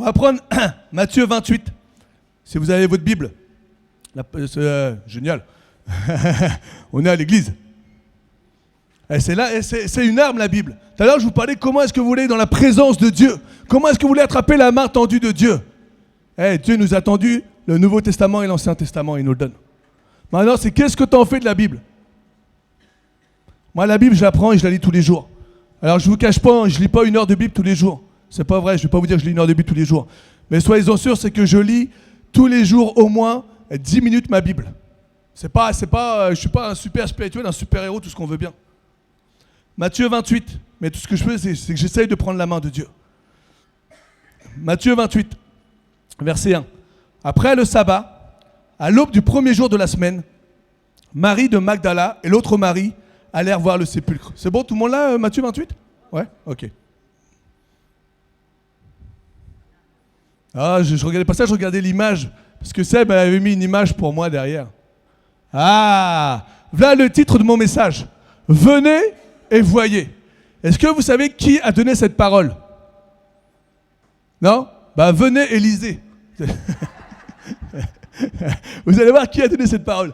On va prendre Matthieu 28. Si vous avez votre Bible. Génial. On est à l'église. Et c'est une arme, la Bible. Tout à l'heure, je vous parlais comment est-ce que vous voulez être dans la présence de Dieu. Comment est-ce que vous voulez attraper la main tendue de Dieu. Dieu nous a tendu le Nouveau Testament et l'Ancien Testament, il nous le donne. Maintenant, c'est qu'est-ce que tu en fais de la Bible? Moi, la Bible, je la prends et je la lis tous les jours. Alors, je ne vous cache pas, je ne lis pas 1 heure de Bible tous les jours. C'est pas vrai, je ne vais pas vous dire que je lis 1 heure de Bible tous les jours. Mais soyez-en sûrs, c'est que je lis tous les jours au moins 10 minutes ma Bible. Je ne suis pas un super spirituel, un super héros, tout ce qu'on veut bien. Matthieu 28. Mais tout ce que je fais, c'est que j'essaye de prendre la main de Dieu. Matthieu 28, verset 1. Après le sabbat, à l'aube du premier jour de la semaine, Marie de Magdala et l'autre Marie allèrent voir le sépulcre. C'est bon, tout le monde là, Matthieu 28? Ouais, ok. Ah, je regardais pas ça, je regardais l'image. Parce que Seb avait mis une image pour moi derrière. Ah, voilà le titre de mon message. Venez et voyez. Est-ce que vous savez qui a donné cette parole? Non? Venez et lisez. Vous allez voir qui a donné cette parole.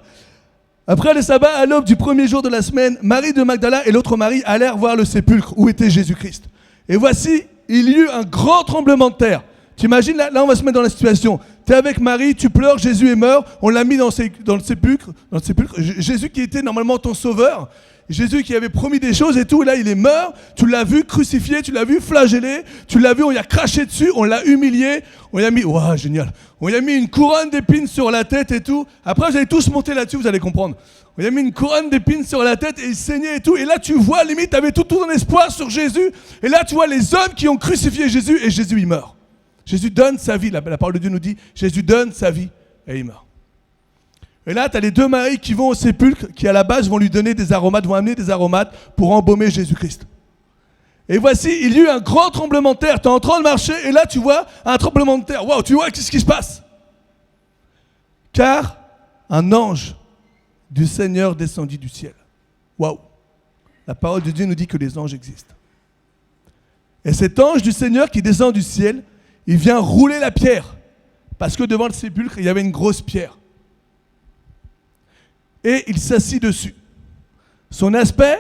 Après le sabbat, à l'aube du premier jour de la semaine, Marie de Magdala et l'autre Marie allèrent voir le sépulcre où était Jésus-Christ. Et voici, il y eut un grand tremblement de terre. Tu imagines, là, on va se mettre dans la situation. Tu es avec Marie, tu pleures, Jésus est mort, on l'a mis dans le sépulcre. Jésus qui était normalement ton sauveur, Jésus qui avait promis des choses et tout, et là il est mort, tu l'as vu crucifié, tu l'as vu flagellé, tu l'as vu, on y a craché dessus, on l'a humilié, on y a mis, waouh, génial, on y a mis une couronne d'épines sur la tête et tout. Après vous allez tous monter là-dessus, vous allez comprendre. On y a mis une couronne d'épines sur la tête et il saignait et tout. Et là tu vois, limite, tu avais tout ton espoir sur Jésus. Et là tu vois les hommes qui ont crucifié Jésus et Jésus il meurt. Jésus donne sa vie, la parole de Dieu nous dit, Jésus donne sa vie et il meurt. Et là, tu as les deux Maries qui vont au sépulcre, qui à la base vont lui donner des aromates, vont amener des aromates pour embaumer Jésus-Christ. Et voici, il y eut un grand tremblement de terre. Tu es en train de marcher et là, tu vois un tremblement de terre. Waouh, tu vois, qu'est-ce qui se passe? Car un ange du Seigneur descendit du ciel. Waouh! La parole de Dieu nous dit que les anges existent. Et cet ange du Seigneur qui descend du ciel, il vient rouler la pierre. Parce que devant le sépulcre, il y avait une grosse pierre. Et il s'assit dessus. Son aspect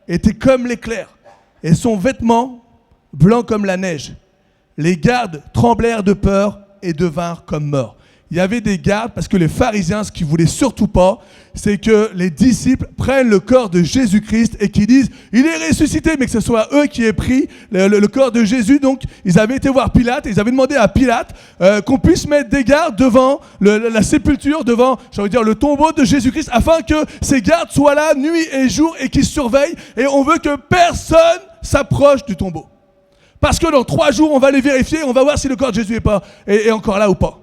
était comme l'éclair, et son vêtement blanc comme la neige. Les gardes tremblèrent de peur et devinrent comme morts. Il y avait des gardes parce que les pharisiens, ce qu'ils ne voulaient surtout pas, c'est que les disciples prennent le corps de Jésus-Christ et qu'ils disent « Il est ressuscité », mais que ce soit eux qui aient pris le corps de Jésus. Donc, ils avaient été voir Pilate et ils avaient demandé à Pilate qu'on puisse mettre des gardes devant la sépulture, devant, j'ai envie de dire, le tombeau de Jésus-Christ, afin que ces gardes soient là nuit et jour et qu'ils surveillent. Et on veut que personne s'approche du tombeau. Parce que dans 3 jours, on va les vérifier, on va voir si le corps de Jésus est encore là ou pas.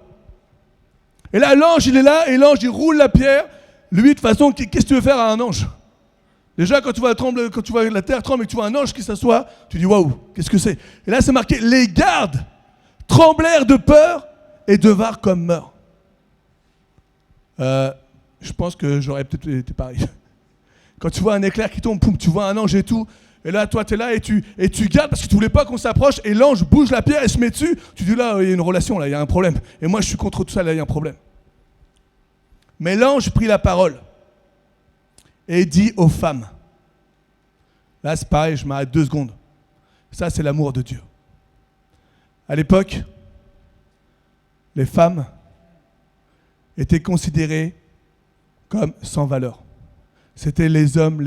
Et là, l'ange, il est là, et l'ange, il roule la pierre. Lui, de toute façon, qu'est-ce que tu veux faire à un ange? Déjà, quand tu vois la terre tremble et que tu vois un ange qui s'assoit, tu dis, waouh, qu'est-ce que c'est? Et là, c'est marqué, les gardes tremblèrent de peur et devinrent comme morts. Je pense que j'aurais peut-être été pareil. Quand tu vois un éclair qui tombe, poum, tu vois un ange et tout, et là, toi, tu es là et tu gardes parce que tu voulais pas qu'on s'approche, et l'ange bouge la pierre et se met dessus. Tu dis là, il y a une relation, là, il y a un problème. Et moi, je suis contre tout ça, là, il y a un problème. Mais l'ange prit la parole et dit aux femmes. Là, c'est pareil, je m'arrête 2 secondes. Ça, c'est l'amour de Dieu. À l'époque, les femmes étaient considérées comme sans valeur. C'était les hommes.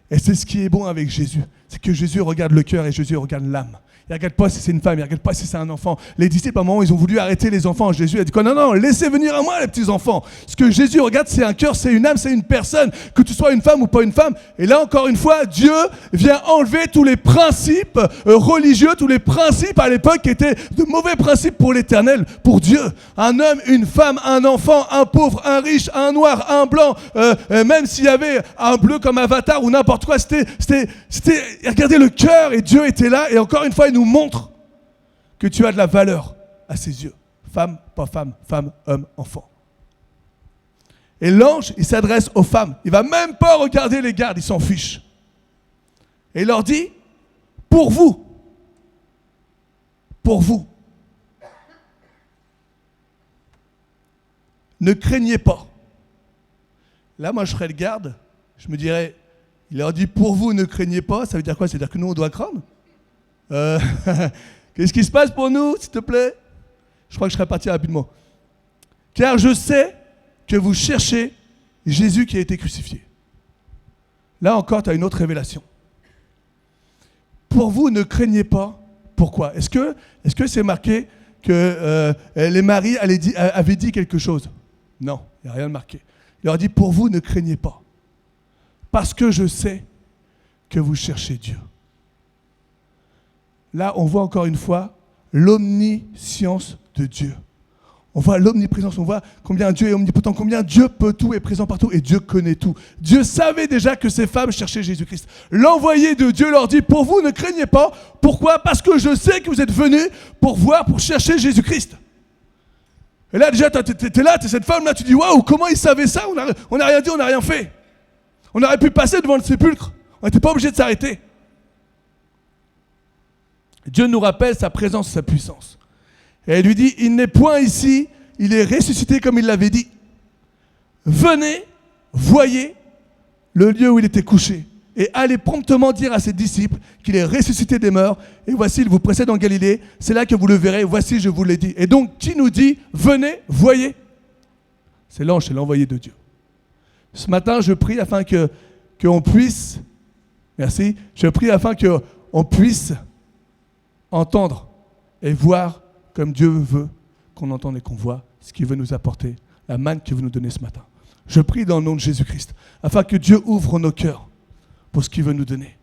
Et c'est ce qui est bon avec Jésus, c'est que Jésus regarde le cœur et Jésus regarde l'âme. Il ne regarde pas si c'est une femme, il ne regarde pas si c'est un enfant. Les disciples, à un moment, ils ont voulu arrêter les enfants. Jésus a dit quoi? Non, laissez venir à moi les petits enfants. Ce que Jésus regarde, c'est un cœur, c'est une âme, c'est une personne, que tu sois une femme ou pas une femme. Et là, encore une fois, Dieu vient enlever tous les principes religieux, tous les principes à l'époque qui étaient de mauvais principes pour l'Éternel, pour Dieu. Un homme, une femme, un enfant, un pauvre, un riche, un noir, un blanc, même s'il y avait un bleu comme Avatar ou n'importe quoi, c'était regardez le cœur et Dieu était là. Et encore une fois, il nous montre que tu as de la valeur à ses yeux. Femme, pas femme, femme, homme, enfant. Et l'ange, il s'adresse aux femmes. Il ne va même pas regarder les gardes, il s'en fiche. Et il leur dit, pour vous, ne craignez pas. Là, moi, je ferais le garde. Je me dirais, il leur dit, pour vous, ne craignez pas. Ça veut dire quoi? Ça veut dire que nous, on doit craindre. Qu'est-ce qui se passe pour nous, s'il te plaît? Je crois que je serais parti rapidement. Car je sais que vous cherchez Jésus qui a été crucifié. Là encore, tu as une autre révélation. Pour vous, ne craignez pas. Pourquoi? Est-ce que c'est marqué que les maris avaient dit quelque chose? Non, il n'y a rien de marqué. Il leur dit, pour vous, ne craignez pas. Parce que je sais que vous cherchez Dieu. Là, on voit encore une fois l'omniscience de Dieu. On voit l'omniprésence, on voit combien Dieu est omnipotent, combien Dieu peut tout, est présent partout et Dieu connaît tout. Dieu savait déjà que ces femmes cherchaient Jésus-Christ. L'envoyé de Dieu leur dit, pour vous, ne craignez pas. Pourquoi? Parce que je sais que vous êtes venus pour chercher Jésus-Christ. Et là, déjà, t'es là, t'es cette femme-là, tu dis, waouh, comment ils savaient ça? On n'a rien dit, on n'a rien fait. On aurait pu passer devant le sépulcre. On n'était pas obligé de s'arrêter. Dieu nous rappelle sa présence, sa puissance. Et elle lui dit, il n'est point ici, il est ressuscité comme il l'avait dit. Venez, voyez le lieu où il était couché. Et allez promptement dire à ses disciples qu'il est ressuscité des morts. Et voici, il vous précède en Galilée. C'est là que vous le verrez. Voici, je vous l'ai dit. Et donc, qui nous dit, venez, voyez? C'est l'ange, c'est l'envoyé de Dieu. Ce matin, je prie afin qu'on puisse, merci, je prie afin qu'on puisse entendre et voir comme Dieu veut qu'on entende et qu'on voit ce qu'il veut nous apporter, la manne qu'il veut nous donner ce matin. Je prie dans le nom de Jésus-Christ, afin que Dieu ouvre nos cœurs pour ce qu'il veut nous donner.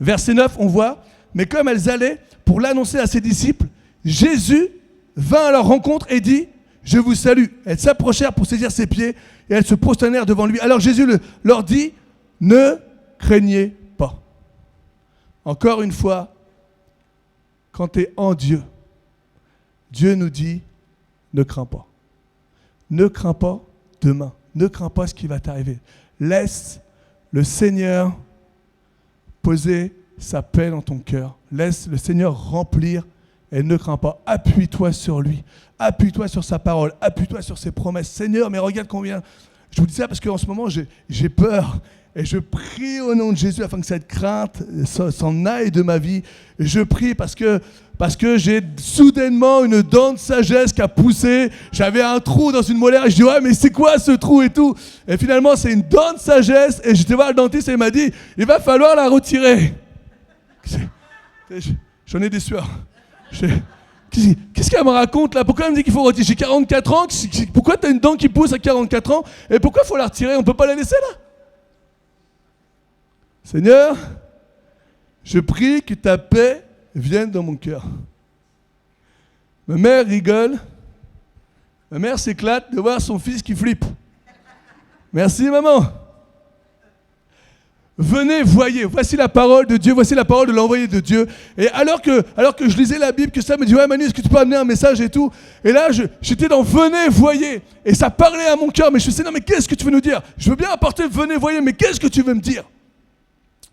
Verset 9, on voit, mais comme elles allaient pour l'annoncer à ses disciples, Jésus vint à leur rencontre et dit, je vous salue. Elles s'approchèrent pour saisir ses pieds et elles se prosternèrent devant lui. Alors Jésus leur dit, ne craignez pas. Encore une fois, quand tu es en Dieu, Dieu nous dit, ne crains pas. Ne crains pas demain. Ne crains pas ce qui va t'arriver. Laisse le Seigneur poser sa paix dans ton cœur. Laisse le Seigneur remplir et ne crains pas. Appuie-toi sur lui. Appuie-toi sur sa parole. Appuie-toi sur ses promesses. Seigneur, mais regarde combien... Je vous dis ça parce qu'en ce moment, j'ai peur. Et je prie au nom de Jésus afin que cette crainte s'en aille de ma vie. Et je prie parce que j'ai soudainement une dent de sagesse qui a poussé. J'avais un trou dans une molaire et je dis, ouais, mais c'est quoi ce trou et tout? Et finalement, c'est une dent de sagesse. Et j'étais voir le dentiste et il m'a dit, il va falloir la retirer. J'en ai des sueurs. Qu'est-ce qu'elle me raconte là? Pourquoi elle me dit qu'il faut retirer? J'ai 44 ans. Pourquoi tu as une dent qui pousse à 44 ans? Et pourquoi il faut la retirer? On ne peut pas la laisser là? Seigneur, je prie que ta paix vienne dans mon cœur. Ma mère rigole. Ma mère s'éclate de voir son fils qui flippe. Merci maman. Venez, voyez, voici la parole de Dieu, voici la parole de l'envoyé de Dieu. Et alors que je lisais la Bible, que ça me dit, ouais Manu, est-ce que tu peux amener un message et tout? Et là, j'étais dans venez, voyez. Et ça parlait à mon cœur, mais je me suis dit, non mais qu'est-ce que tu veux nous dire? Je veux bien apporter venez, voyez, mais qu'est-ce que tu veux me dire?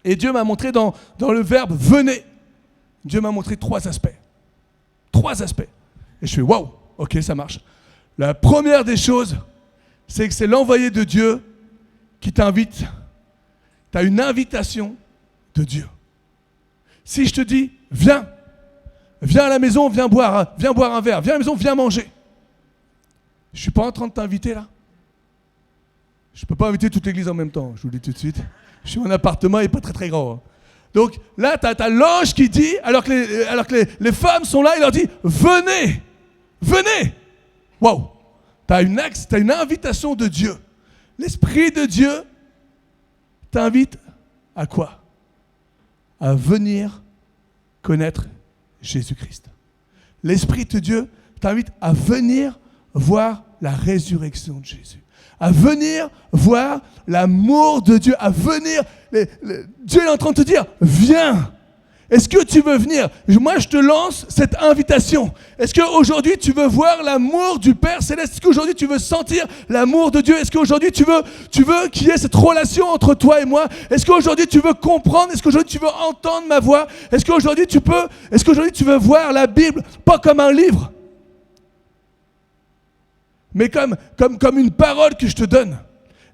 Et Dieu m'a montré dans le verbe « venez », Dieu m'a montré 3 aspects. 3 aspects. Et je fais « waouh, ok, ça marche ». La première des choses, c'est que c'est l'envoyé de Dieu qui t'invite. Tu as une invitation de Dieu. Si je te dis « viens à la maison, viens boire un verre, viens à la maison, viens manger ». Je ne suis pas en train de t'inviter là. Je ne peux pas inviter toute l'église en même temps, je vous le dis tout de suite. Je suis en appartement, il n'est pas très très grand. Donc là, tu as l'ange qui dit, alors que les femmes sont là, il leur dit, venez, venez. Waouh, tu as une invitation de Dieu. L'Esprit de Dieu t'invite à quoi? À venir connaître Jésus-Christ. L'Esprit de Dieu t'invite à venir voir la résurrection de Jésus. À venir voir l'amour de Dieu, à venir... Dieu est en train de te dire, viens. Est-ce que tu veux venir? Moi, je te lance cette invitation. Est-ce qu'aujourd'hui, tu veux voir l'amour du Père Céleste? Est-ce qu'aujourd'hui, tu veux sentir l'amour de Dieu? Est-ce qu'aujourd'hui, tu veux qu'il y ait cette relation entre toi et moi? Est-ce qu'aujourd'hui, tu veux comprendre? Est-ce qu'aujourd'hui, tu veux entendre ma voix? Est-ce qu'aujourd'hui, tu veux voir la Bible, pas comme un livre, mais comme une parole que je te donne.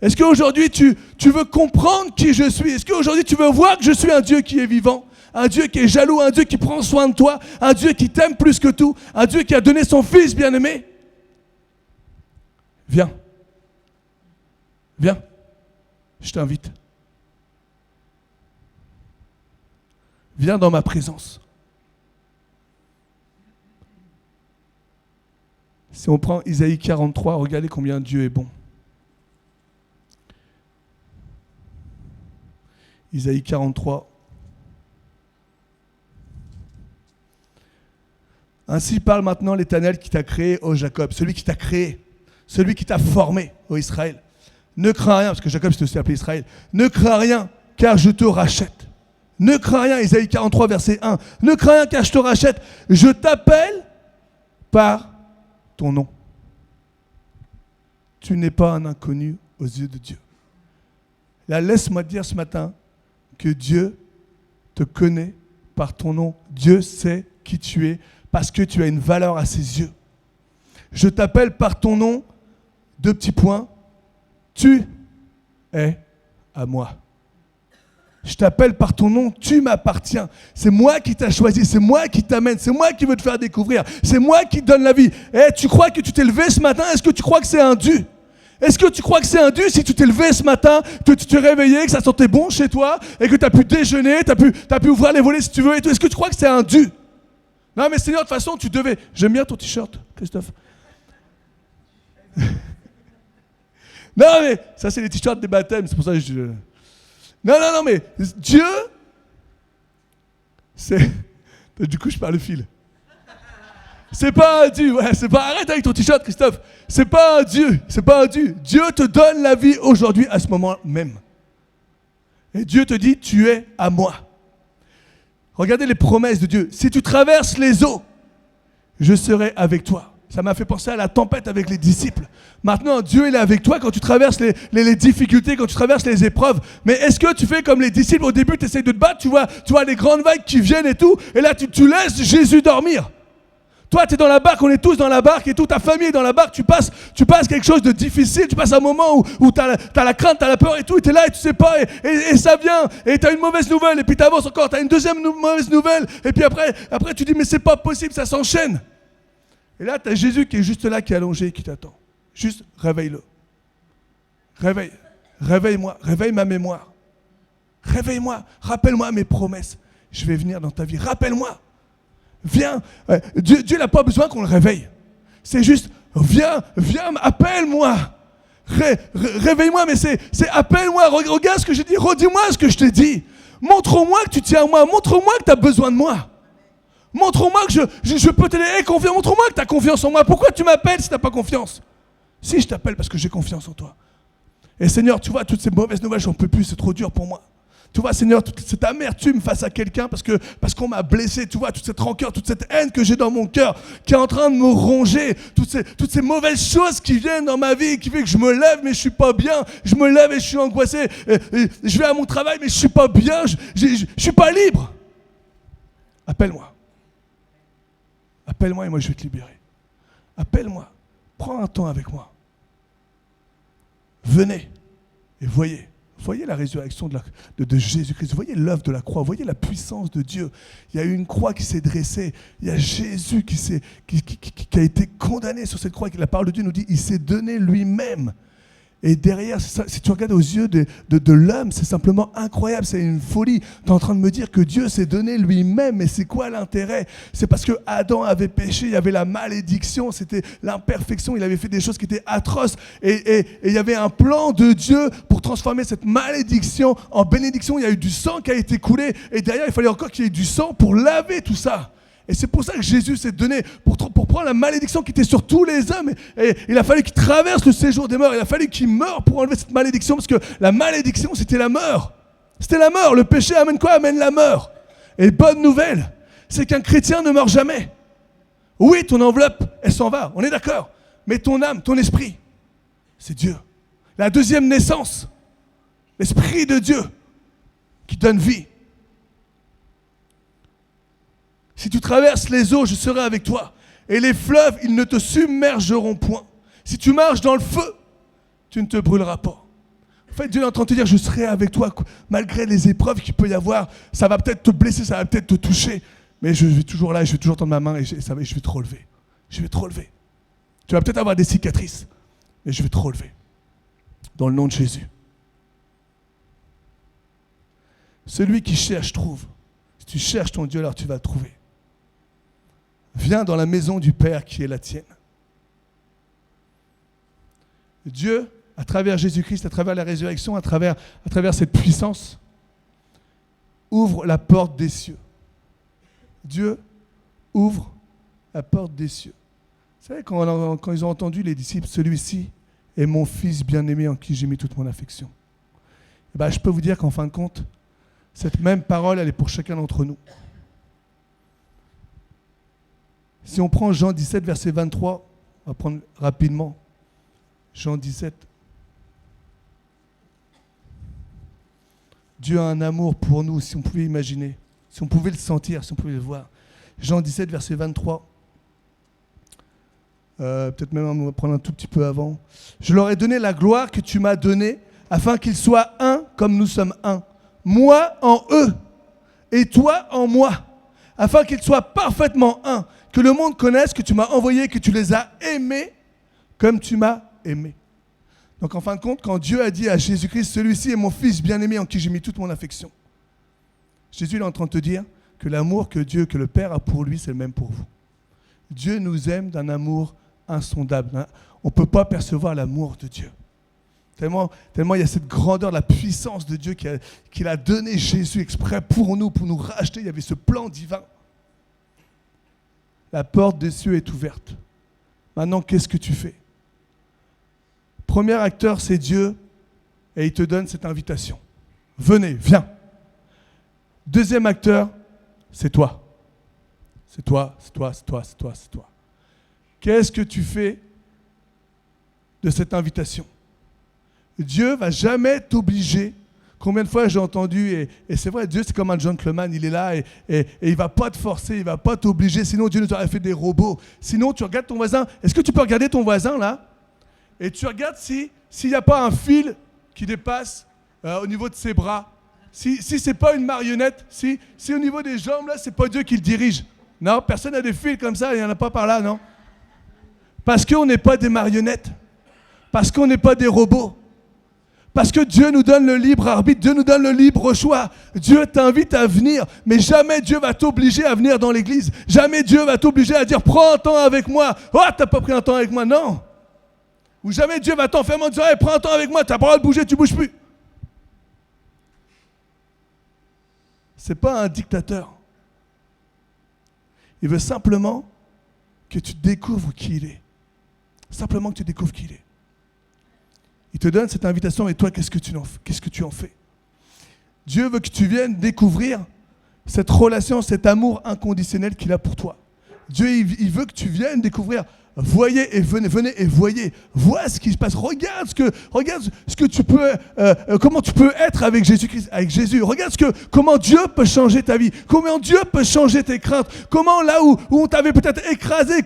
Est-ce qu'aujourd'hui, tu veux comprendre qui je suis? Est-ce qu'aujourd'hui, tu veux voir que je suis un Dieu qui est vivant? Un Dieu qui est jaloux, un Dieu qui prend soin de toi, un Dieu qui t'aime plus que tout, un Dieu qui a donné son Fils bien-aimé? Viens. Viens. Je t'invite. Viens dans ma présence. Si on prend Isaïe 43, regardez combien Dieu est bon. Isaïe 43. Ainsi parle maintenant l'Éternel qui t'a créé, ô Jacob, celui qui t'a créé, celui qui t'a formé, ô Israël. Ne crains rien, parce que Jacob c'est aussi appelé Israël. Ne crains rien, car je te rachète. Ne crains rien, Isaïe 43, verset 1. Ne crains rien, car je te rachète. Je t'appelle par ton nom. Tu n'es pas un inconnu aux yeux de Dieu. Là, laisse-moi te dire ce matin que Dieu te connaît par ton nom. Dieu sait qui tu es parce que tu as une valeur à ses yeux. Je t'appelle par ton nom, 2 petits points. Tu es à moi. Je t'appelle par ton nom, tu m'appartiens. C'est moi qui t'ai choisi, c'est moi qui t'amène, c'est moi qui veux te faire découvrir, c'est moi qui te donne la vie. Tu crois que tu t'es levé ce matin? Est-ce que tu crois que c'est un dû? Est-ce que tu crois que c'est un dû si tu t'es levé ce matin, que tu t'es réveillé, que ça sentait bon chez toi, et que tu as pu déjeuner, tu as pu ouvrir les volets si tu veux et tout? Est-ce que tu crois que c'est un dû? Non mais Seigneur, de toute façon, tu devais... J'aime bien ton t-shirt, Christophe. Non mais, ça c'est les t-shirts des baptêmes, c'est pour ça que je... Non, mais Dieu, c'est... Du coup, je perds le fil. C'est pas un Dieu, ouais, c'est pas... Arrête avec ton t-shirt, Christophe. C'est pas un Dieu, c'est pas un Dieu. Dieu te donne la vie aujourd'hui, à ce moment même. Et Dieu te dit, tu es à moi. Regardez les promesses de Dieu. Si tu traverses les eaux, je serai avec toi. Ça m'a fait penser à la tempête avec les disciples. Maintenant, Dieu il est avec toi quand tu traverses les difficultés, quand tu traverses les épreuves. Mais est-ce que tu fais comme les disciples au début, tu essaies de te battre, tu vois les grandes vagues qui viennent et tout, et là tu laisses Jésus dormir. Toi, tu es dans la barque, on est tous dans la barque, et toute ta famille est dans la barque, tu passes quelque chose de difficile, tu passes un moment où tu as la crainte, tu as la peur et tout, et tu es là et tu sais pas, et ça vient, et tu as une mauvaise nouvelle, et puis tu avances encore, tu as une deuxième mauvaise nouvelle, et puis après tu dis mais c'est pas possible, ça s'enchaîne. Et là, tu as Jésus qui est juste là, qui est allongé et qui t'attend. Juste réveille-le. Réveille-moi, réveille ma mémoire. Réveille-moi, rappelle-moi mes promesses. Je vais venir dans ta vie, rappelle-moi. Viens, Dieu n'a pas besoin qu'on le réveille. C'est juste, viens, appelle-moi. Réveille-moi, mais c'est appelle-moi, regarde ce que j'ai dit, redis-moi ce que je t'ai dit. Montre-moi que tu tiens à moi, montre-moi que tu as besoin de moi. Montre-moi que je peux t'aider, confiance. Montre-moi que tu as confiance en moi. Pourquoi tu m'appelles si tu n'as pas confiance? Si, je t'appelle parce que j'ai confiance en toi. Et Seigneur, tu vois, toutes ces mauvaises nouvelles, j'en peux plus, c'est trop dur pour moi. Tu vois, Seigneur, toute cette amertume face à quelqu'un parce qu'on m'a blessé, tu vois, toute cette rancœur, toute cette haine que j'ai dans mon cœur, qui est en train de me ronger, toutes ces mauvaises choses qui viennent dans ma vie, qui fait que je me lève mais je suis pas bien, je me lève et je suis angoissé, et je vais à mon travail mais je suis pas bien, je suis pas libre. Appelle-moi. Appelle-moi et moi je vais te libérer. Appelle-moi. Prends un temps avec moi. Venez et voyez la résurrection de Jésus-Christ. Voyez l'œuvre de la croix. Voyez la puissance de Dieu. Il y a eu une croix qui s'est dressée. Il y a Jésus qui a été condamné sur cette croix. La parole de Dieu nous dit il s'est donné lui-même. Et derrière, si tu regardes aux yeux de l'homme, c'est simplement incroyable, c'est une folie. Tu es en train de me dire que Dieu s'est donné lui-même, mais c'est quoi l'intérêt? C'est parce que Adam avait péché, il y avait la malédiction, c'était l'imperfection, il avait fait des choses qui étaient atroces. Et il y avait un plan de Dieu pour transformer cette malédiction en bénédiction. Il y a eu du sang qui a été coulé, et derrière, il fallait encore qu'il y ait du sang pour laver tout ça. Et c'est pour ça que Jésus s'est donné, pour prendre la malédiction qui était sur tous les hommes. Et il a fallu qu'il traverse le séjour des morts. Il a fallu qu'il meure pour enlever cette malédiction. Parce que la malédiction, c'était la mort. C'était la mort. Le péché amène quoi? Amène la mort. Et bonne nouvelle, c'est qu'un chrétien ne meurt jamais. Oui, ton enveloppe, elle s'en va. On est d'accord. Mais ton âme, ton esprit, c'est Dieu. La deuxième naissance, l'esprit de Dieu qui donne vie. Si tu traverses les eaux, je serai avec toi. Et les fleuves, ils ne te submergeront point. Si tu marches dans le feu, tu ne te brûleras pas. En fait, Dieu est en train de te dire, je serai avec toi, malgré les épreuves qu'il peut y avoir. Ça va peut-être te blesser, ça va peut-être te toucher, mais je vais toujours là, je vais toujours tendre ma main et je vais te relever. Je vais te relever. Tu vas peut-être avoir des cicatrices, mais je vais te relever. Dans le nom de Jésus. Celui qui cherche, trouve. Si tu cherches ton Dieu, alors tu vas le trouver. Viens dans la maison du Père qui est la tienne. Dieu, à travers Jésus-Christ, à travers la résurrection, à travers cette puissance, ouvre la porte des cieux. Dieu ouvre la porte des cieux. Vous savez, quand ils ont entendu les disciples, celui-ci est mon fils bien-aimé en qui j'ai mis toute mon affection. Et ben, je peux vous dire qu'en fin de compte, cette même parole, elle est pour chacun d'entre nous. Si on prend Jean 17, verset 23, on va prendre rapidement Jean 17. Dieu a un amour pour nous, si on pouvait imaginer, si on pouvait le sentir, si on pouvait le voir. Jean 17, verset 23. Peut-être même on va prendre un tout petit peu avant. Je leur ai donné la gloire que tu m'as donnée, afin qu'ils soient un comme nous sommes un. Moi en eux, et toi en moi, afin qu'ils soient parfaitement un. Que le monde connaisse que tu m'as envoyé, que tu les as aimés comme tu m'as aimé. Donc en fin de compte, quand Dieu a dit à Jésus-Christ, celui-ci est mon fils bien-aimé en qui j'ai mis toute mon affection, Jésus est en train de te dire que l'amour que Dieu, que le Père a pour lui, c'est le même pour vous. Dieu nous aime d'un amour insondable. On ne peut pas percevoir l'amour de Dieu. Tellement il y a cette grandeur, la puissance de Dieu qu'il a donné Jésus exprès pour nous racheter. Il y avait ce plan divin. La porte des cieux est ouverte. Maintenant, qu'est-ce que tu fais? Premier acteur, c'est Dieu, et il te donne cette invitation. Venez, viens. Deuxième acteur, c'est toi. C'est toi. Qu'est-ce que tu fais de cette invitation? Dieu ne va jamais t'obliger. Combien de fois j'ai entendu, et c'est vrai, Dieu c'est comme un gentleman, il est là et il ne va pas te forcer, il ne va pas t'obliger, sinon Dieu nous aurait fait des robots. Sinon tu regardes ton voisin, est-ce que tu peux regarder ton voisin là? Et tu regardes s'il n'y a pas un fil qui dépasse au niveau de ses bras, si ce n'est pas une marionnette, si au niveau des jambes là, ce n'est pas Dieu qui le dirige. Non, personne n'a des fils comme ça, il n'y en a pas par là, non? Parce qu'on n'est pas des marionnettes, parce qu'on n'est pas des robots. Parce que Dieu nous donne le libre arbitre, Dieu nous donne le libre choix. Dieu t'invite à venir, mais jamais Dieu va t'obliger à venir dans l'église. Jamais Dieu va t'obliger à dire « Prends un temps avec moi ». « Oh, t'as pas pris un temps avec moi ». Non. Ou jamais Dieu va t'enfermer en disant hey, « Prends un temps avec moi, t'as pas le droit de bouger, tu bouges plus ». C'est pas un dictateur. Il veut simplement que tu découvres qui il est. Simplement que tu découvres qui il est. Il te donne cette invitation et toi, qu'est-ce que tu en fais? Dieu veut que tu viennes découvrir cette relation, cet amour inconditionnel qu'il a pour toi. Dieu, il veut que tu viennes découvrir. Voyez et venez et voyez. Vois ce qui se passe. Regarde ce que tu peux, comment tu peux être avec Jésus-Christ, avec Jésus. Regarde comment Dieu peut changer ta vie. Comment Dieu peut changer tes craintes. Comment là où on t'avait peut-être écrasé,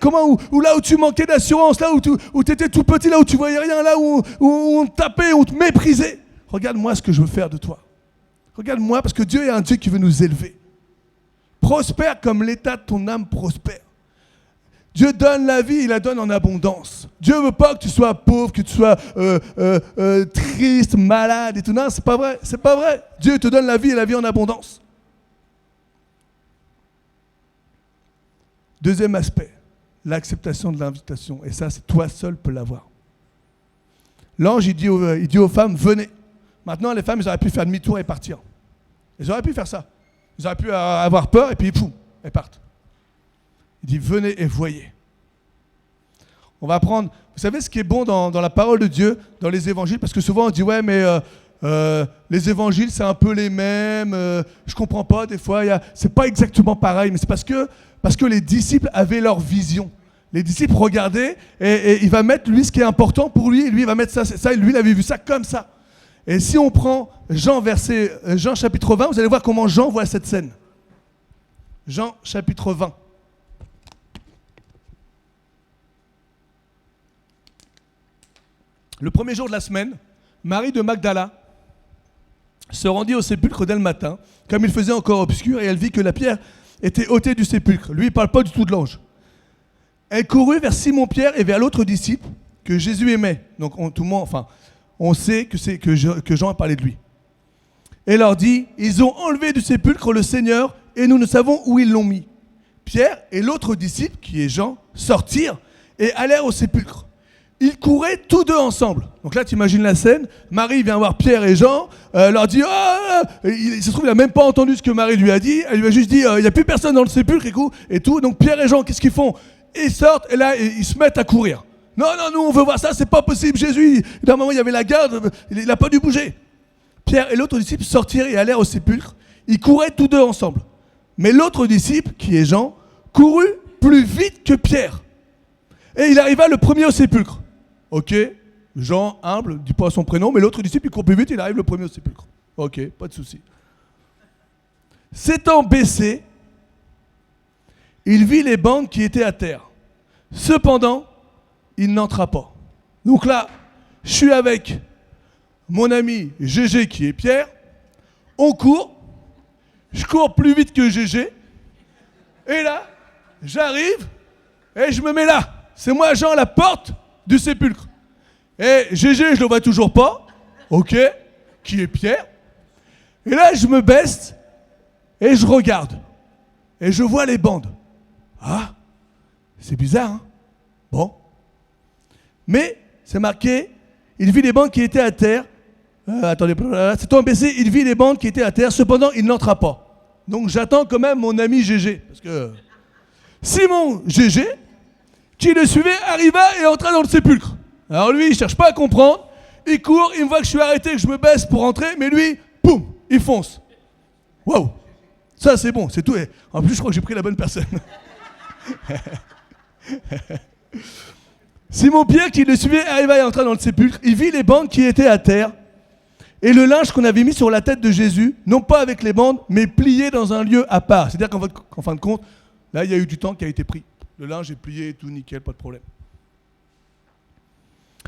ou là où tu manquais d'assurance, là où tu étais tout petit, là où tu voyais rien, là où on te tapait, on te méprisait. Regarde-moi ce que je veux faire de toi. Regarde-moi parce que Dieu est un Dieu qui veut nous élever. Prospère comme l'état de ton âme prospère. Dieu donne la vie, il la donne en abondance. Dieu ne veut pas que tu sois pauvre, que tu sois triste, malade et tout. Non, c'est pas vrai, c'est pas vrai. Dieu te donne la vie et la vie en abondance. Deuxième aspect, l'acceptation de l'invitation. Et ça, c'est toi seul peux l'avoir. L'ange, il dit aux femmes, venez. Maintenant, les femmes, ils auraient pu faire demi-tour et partir. Ils auraient pu faire ça. Ils auraient pu avoir peur et puis, pouf, elles partent. Il dit, venez et voyez. On va prendre, vous savez ce qui est bon dans la parole de Dieu, dans les évangiles, parce que souvent on dit, ouais, mais les évangiles, c'est un peu les mêmes, je comprends pas, des fois, c'est pas exactement pareil, mais c'est parce que les disciples avaient leur vision. Les disciples regardaient et il va mettre, lui, ce qui est important pour lui, et lui, il va mettre ça, et lui, il avait vu ça comme ça. Et si on prend Jean chapitre 20, vous allez voir comment Jean voit cette scène. Jean chapitre 20. Le premier jour de la semaine, Marie de Magdala se rendit au sépulcre dès le matin, comme il faisait encore obscur, et elle vit que la pierre était ôtée du sépulcre. Lui, il ne parle pas du tout de l'ange. Elle courut vers Simon-Pierre et vers l'autre disciple que Jésus aimait. Donc on sait que Jean a parlé de lui. Et leur dit, ils ont enlevé du sépulcre le Seigneur et nous ne savons où ils l'ont mis. Pierre et l'autre disciple, qui est Jean, sortirent et allèrent au sépulcre. Ils couraient tous deux ensemble. Donc là, tu imagines la scène. Marie vient voir Pierre et Jean, leur dit « Oh !» Il se trouve, il n'a même pas entendu ce que Marie lui a dit. Elle lui a juste dit « Il n'y a plus personne dans le sépulcre et tout. » Donc Pierre et Jean, qu'est-ce qu'ils font? Ils sortent et là, ils se mettent à courir. « Non, nous, on veut voir ça, c'est pas possible. Jésus, d'un moment, il y avait la garde, il n'a pas dû bouger. » Pierre et l'autre disciple sortirent et allèrent au sépulcre. Ils couraient tous deux ensemble. Mais l'autre disciple, qui est Jean, courut plus vite que Pierre. Et il arriva le premier au sépulcre. Ok, Jean, humble, dit pas son prénom, mais l'autre disciple, il court plus vite, il arrive le premier au sépulcre. Ok, pas de souci. S'étant baissé, il vit les bandes qui étaient à terre. Cependant, il n'entra pas. Donc là, je suis avec mon ami Gégé qui est Pierre. On court. Je cours plus vite que Gégé. Et là, j'arrive et je me mets là. C'est moi, Jean, à la porte du sépulcre. Et Gégé, je le vois toujours pas. Ok, qui est Pierre. Et là, je me baisse et je regarde. Et je vois les bandes. Ah, c'est bizarre, hein? Bon. Mais, c'est marqué, il vit les bandes qui étaient à terre. Attendez, s'étant baissé, il vit les bandes qui étaient à terre. Cependant, il n'entra pas. Donc, j'attends quand même mon ami Gégé. Parce que Simon Gégé, qui le suivait, arriva et entra dans le sépulcre. Alors lui, il ne cherche pas à comprendre. Il court, il me voit que je suis arrêté, que je me baisse pour rentrer. Mais lui, boum, il fonce. Waouh! Ça, c'est bon, c'est tout. Et en plus, je crois que j'ai pris la bonne personne. Simon-Pierre, qui le suivait, arriva et entra dans le sépulcre. Il vit les bandes qui étaient à terre et le linge qu'on avait mis sur la tête de Jésus, non pas avec les bandes, mais plié dans un lieu à part. C'est-à-dire qu'en fin de compte, là, il y a eu du temps qui a été pris. Le linge est plié et tout, nickel, pas de problème.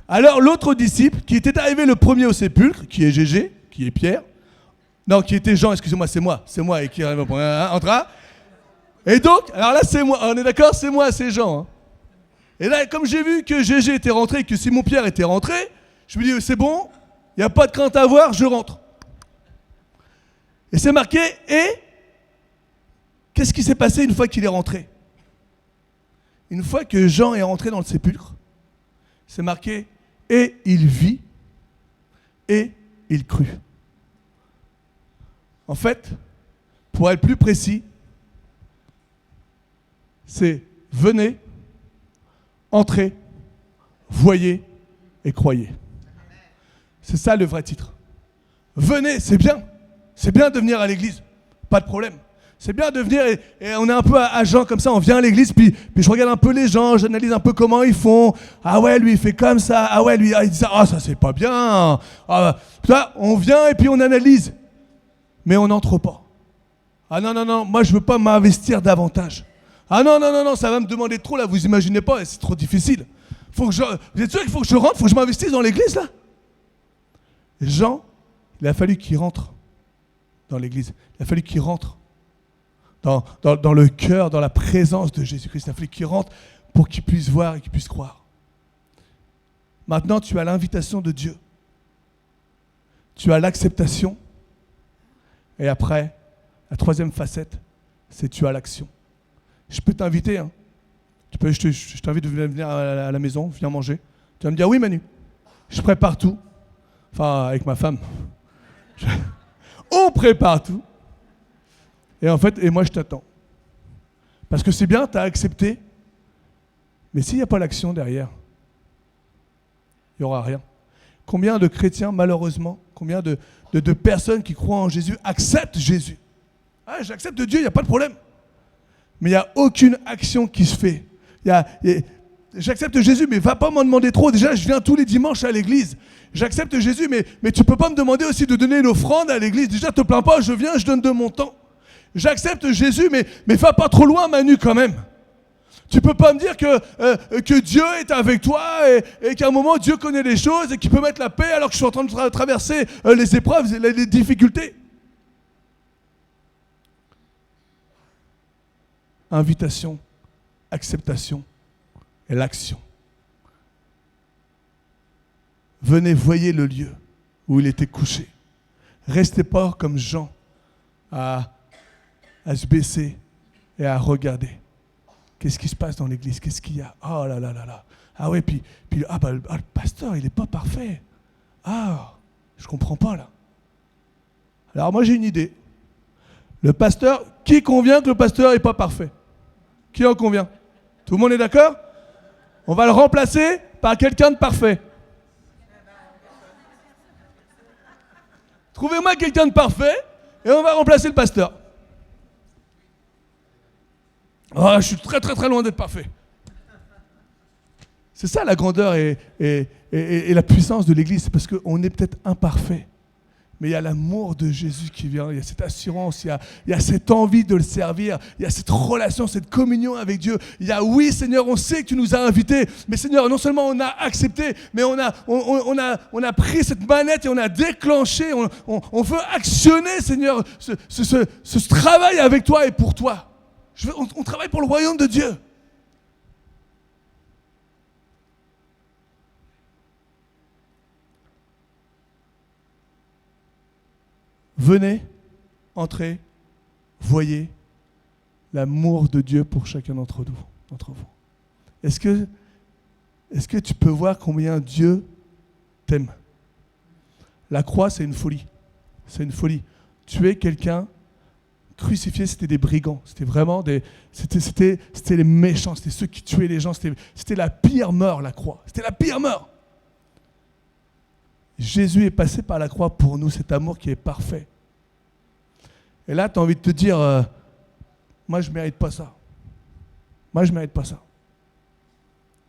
Alors, l'autre disciple, qui était arrivé le premier au sépulcre, qui est Gégé, qui est Pierre, non, qui était Jean, excusez-moi, c'est moi, et qui arrive au premier, entra. Et donc, alors là, c'est moi, on est d'accord, c'est moi, c'est Jean. Hein. Et là, comme j'ai vu que Gégé était rentré, que Simon-Pierre était rentré, je me dis, c'est bon, il n'y a pas de crainte à avoir, je rentre. Et c'est marqué, et qu'est-ce qui s'est passé une fois qu'il est rentré? Une fois que Jean est rentré dans le sépulcre, c'est marqué, et il vit, et il crut. En fait, pour être plus précis, c'est venez, entrez, voyez et croyez. C'est ça le vrai titre. Venez, c'est bien de venir à l'église, pas de problème. C'est bien de venir et on est un peu à Jean comme ça, on vient à l'église, puis je regarde un peu les gens, j'analyse un peu comment ils font. Ah ouais, lui il fait comme ça, ah ouais, lui il dit ça, ah ça c'est pas bien. Ah, là, on vient et puis on analyse, mais on n'entre pas. Ah non, moi je veux pas m'investir davantage. Ah non, ça va me demander trop là, vous imaginez pas, c'est trop difficile. Vous êtes sûr qu'il faut que je rentre, faut que je m'investisse dans l'église là? Jean, il a fallu qu'il rentre dans l'église, il a fallu qu'il rentre dans le cœur, dans la présence de Jésus-Christ. Il a fallu qu'il rentre pour qu'il puisse voir et qu'il puisse croire. Maintenant, tu as l'invitation de Dieu. Tu as l'acceptation. Et après, la troisième facette, c'est tu as l'action. Je peux t'inviter. Hein. Je t'invite à venir à la maison, viens manger. Tu vas me dire, oui Manu, je prépare tout. Enfin, avec ma femme. On prépare tout. Et moi je t'attends. Parce que c'est bien, tu as accepté. Mais s'il n'y a pas l'action derrière, il n'y aura rien. Combien de chrétiens, malheureusement, combien de personnes qui croient en Jésus acceptent Jésus? Ah, j'accepte Dieu, il n'y a pas de problème. Mais il n'y a aucune action qui se fait. J'accepte Jésus, mais va pas m'en demander trop. Déjà, je viens tous les dimanches à l'église. J'accepte Jésus, mais tu ne peux pas me demander aussi de donner une offrande à l'église. Déjà, te plains pas, je viens, je donne de mon temps. J'accepte Jésus, mais va pas trop loin, Manu, quand même. Tu peux pas me dire que Dieu est avec toi et qu'à un moment Dieu connaît les choses et qu'il peut mettre la paix alors que je suis en train de traverser les épreuves, les difficultés. Invitation, acceptation et l'action. Venez, voyez le lieu où il était couché. Restez pas comme Jean à se baisser et à regarder. Qu'est-ce qui se passe dans l'église? Qu'est-ce qu'il y a? Oh là là là là. Ah ouais, puis le pasteur, il n'est pas parfait. Ah, je comprends pas là. Alors moi j'ai une idée. Le pasteur, qui convient que le pasteur n'est pas parfait? Qui en convient? Tout le monde est d'accord? On va le remplacer par quelqu'un de parfait. Trouvez-moi quelqu'un de parfait et on va remplacer le pasteur. Oh, je suis très très très loin d'être parfait. C'est ça la grandeur et la puissance de l'Église, c'est parce qu'on est peut-être imparfait. Mais il y a l'amour de Jésus qui vient, il y a cette assurance, il y a cette envie de le servir, il y a cette relation, cette communion avec Dieu. Il y a oui Seigneur, on sait que tu nous as invités, mais Seigneur, non seulement on a accepté, mais on a pris cette manette et on a déclenché, on veut actionner Seigneur ce travail avec toi et pour toi. On travaille pour le royaume de Dieu. Venez, entrez, voyez l'amour de Dieu pour chacun d'entre vous. Est-ce que tu peux voir combien Dieu t'aime? La croix, c'est une folie. C'est une folie. Tuer quelqu'un, crucifié, c'était des brigands. C'était vraiment c'était les méchants, c'était ceux qui tuaient les gens. C'était la pire mort, la croix. C'était la pire mort. Jésus est passé par la croix pour nous, cet amour qui est parfait. Et là, tu as envie de te dire, moi, je ne mérite pas ça. Moi, je ne mérite pas ça.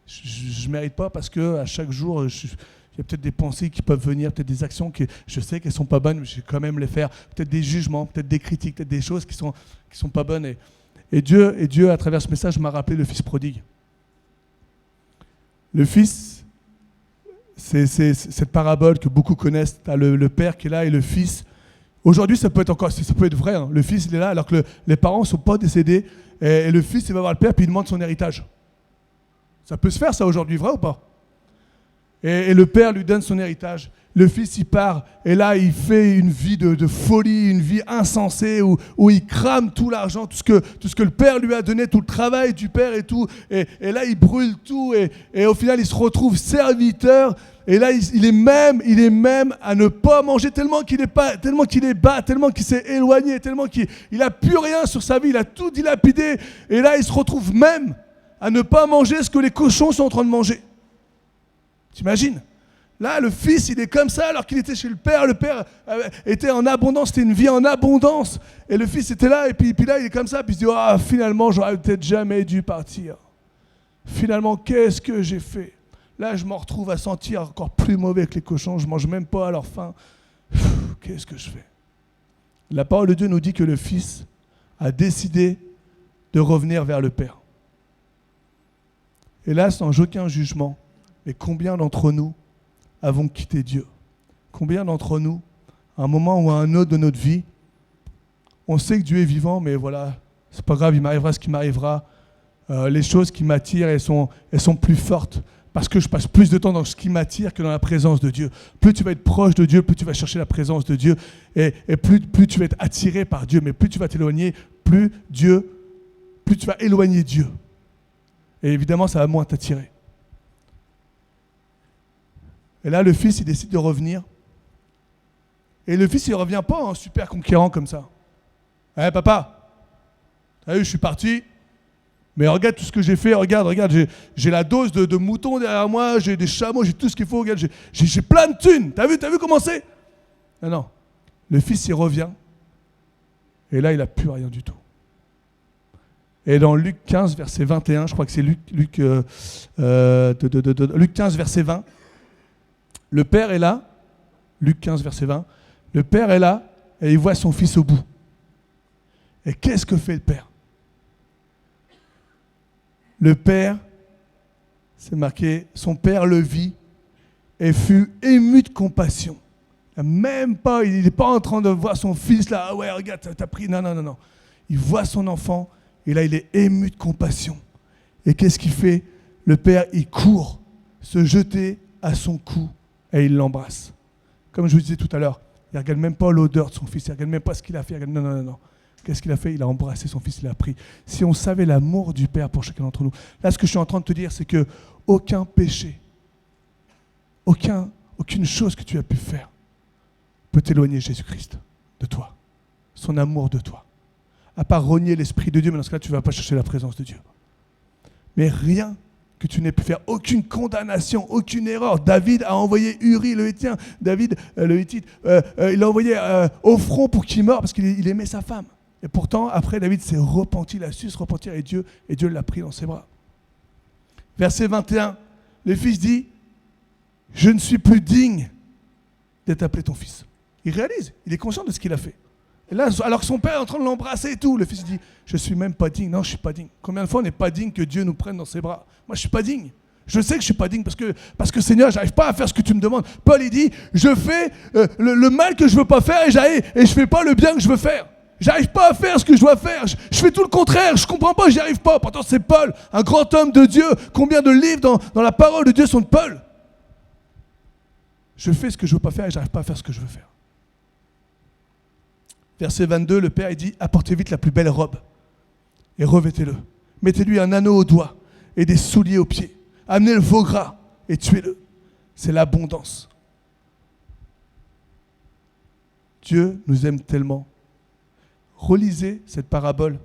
Je ne mérite pas parce qu'à chaque jour, il y a peut-être des pensées qui peuvent venir, peut-être des actions que je sais qu'elles ne sont pas bonnes, mais je vais quand même les faire. Peut-être des jugements, peut-être des critiques, peut-être des choses qui sont pas bonnes. Et Dieu, à travers ce message, m'a rappelé le fils prodigue. Le fils, c'est cette parabole que beaucoup connaissent. Tu as le père qui est là et le fils. Aujourd'hui, ça peut être vrai. Hein. Le fils, il est là alors que les parents ne sont pas décédés. Et le fils, il va voir le père puis il demande son héritage. Ça peut se faire, ça, aujourd'hui, vrai ou pas? Et le père lui donne son héritage. Le fils, il part. Et là, il fait une vie de folie, une vie insensée où il crame tout l'argent, tout ce que le père lui a donné, tout le travail du père et tout. Et là, il brûle tout. Et au final, il se retrouve serviteur. Et là, il est même à ne pas manger tellement qu'il est bas, tellement qu'il s'est éloigné, tellement qu'il n'a plus rien sur sa vie. Il a tout dilapidé. Et là, il se retrouve même à ne pas manger ce que les cochons sont en train de manger. T'imagines? Là, le fils, il est comme ça alors qu'il était chez le père. Le père était en abondance, c'était une vie en abondance. Et le fils était là, et puis là, il est comme ça. Puis il se dit, ah, finalement, j'aurais peut-être jamais dû partir. Finalement, qu'est-ce que j'ai fait? Là, je m'en retrouve à sentir encore plus mauvais que les cochons. Je ne mange même pas à leur faim. Qu'est-ce que je fais? La parole de Dieu nous dit que le fils a décidé de revenir vers le père. Et là, sans aucun jugement, mais combien d'entre nous avons quitté Dieu? Combien d'entre nous, à un moment ou à un autre de notre vie, on sait que Dieu est vivant, mais voilà, c'est pas grave, il m'arrivera ce qui m'arrivera. Les choses qui m'attirent, elles sont plus fortes. Parce que je passe plus de temps dans ce qui m'attire que dans la présence de Dieu. Plus tu vas être proche de Dieu, plus tu vas chercher la présence de Dieu. Et plus tu vas être attiré par Dieu, mais plus tu vas t'éloigner, plus tu vas éloigner Dieu. Et évidemment, ça va moins t'attirer. Et là, le fils, il décide de revenir. Et le fils, il ne revient pas en super conquérant comme ça. « Papa, t'as vu, je suis parti. Mais regarde tout ce que j'ai fait. Regarde, j'ai la dose de moutons derrière moi. J'ai des chameaux, j'ai tout ce qu'il faut. Regarde, j'ai plein de thunes. T'as vu comment c'est? » Non. Le fils, il revient. Et là, il n'a plus rien du tout. Et dans Luc 15, verset 21, je crois que c'est Luc 15, verset 20, le père est là, Luc 15, verset 20, le père est là et il voit son fils au bout. Et qu'est-ce que fait le père? Le père, c'est marqué, son père le vit et fut ému de compassion. Même pas, il n'est pas en train de voir son fils là, ah ouais, regarde, t'as pris. Non. Il voit son enfant et là, il est ému de compassion. Et qu'est-ce qu'il fait? Le père, il court se jeter à son cou et il l'embrasse. Comme je vous disais tout à l'heure, il ne regarde même pas l'odeur de son fils, il ne regarde même pas ce qu'il a fait. Non. Qu'est-ce qu'il a fait? Il a embrassé son fils, il l'a pris. Si on savait l'amour du Père pour chacun d'entre nous, là, ce que je suis en train de te dire, c'est que aucun péché, aucune chose que tu as pu faire peut t'éloigner Jésus-Christ de toi, son amour de toi. À part renier l'Esprit de Dieu, mais dans ce cas-là, tu ne vas pas chercher la présence de Dieu. Mais rien que tu n'aies pu faire, aucune condamnation, aucune erreur. David a envoyé Uri le Héthien, le Hittite, il l'a envoyé au front pour qu'il meure parce qu'il aimait sa femme. Et pourtant, après, David s'est repenti, il a su se repentir et Dieu l'a pris dans ses bras. Verset 21, le fils dit, « Je ne suis plus digne d'être appelé ton fils. » Il réalise, il est conscient de ce qu'il a fait. Et là, alors que son père est en train de l'embrasser et tout, le fils dit, je ne suis même pas digne. Non, je ne suis pas digne. Combien de fois on n'est pas digne que Dieu nous prenne dans ses bras? Moi, je ne suis pas digne. Je sais que je ne suis pas digne parce que Seigneur, je n'arrive pas à faire ce que tu me demandes. Paul, il dit, je fais le mal que je ne veux pas faire et je ne fais pas le bien que je veux faire. J'arrive pas à faire ce que je dois faire. Je fais tout le contraire. Je comprends pas, j'y arrive pas. Pourtant, c'est Paul, un grand homme de Dieu. Combien de livres dans la parole de Dieu sont de Paul? Je fais ce que je ne veux pas faire et j'arrive pas à faire ce que je veux faire. Verset 22, le Père il dit, apportez vite la plus belle robe et revêtez-le. Mettez-lui un anneau au doigt et des souliers aux pieds. Amenez le veau gras et tuez-le. C'est l'abondance. Dieu nous aime tellement. Relisez cette parabole.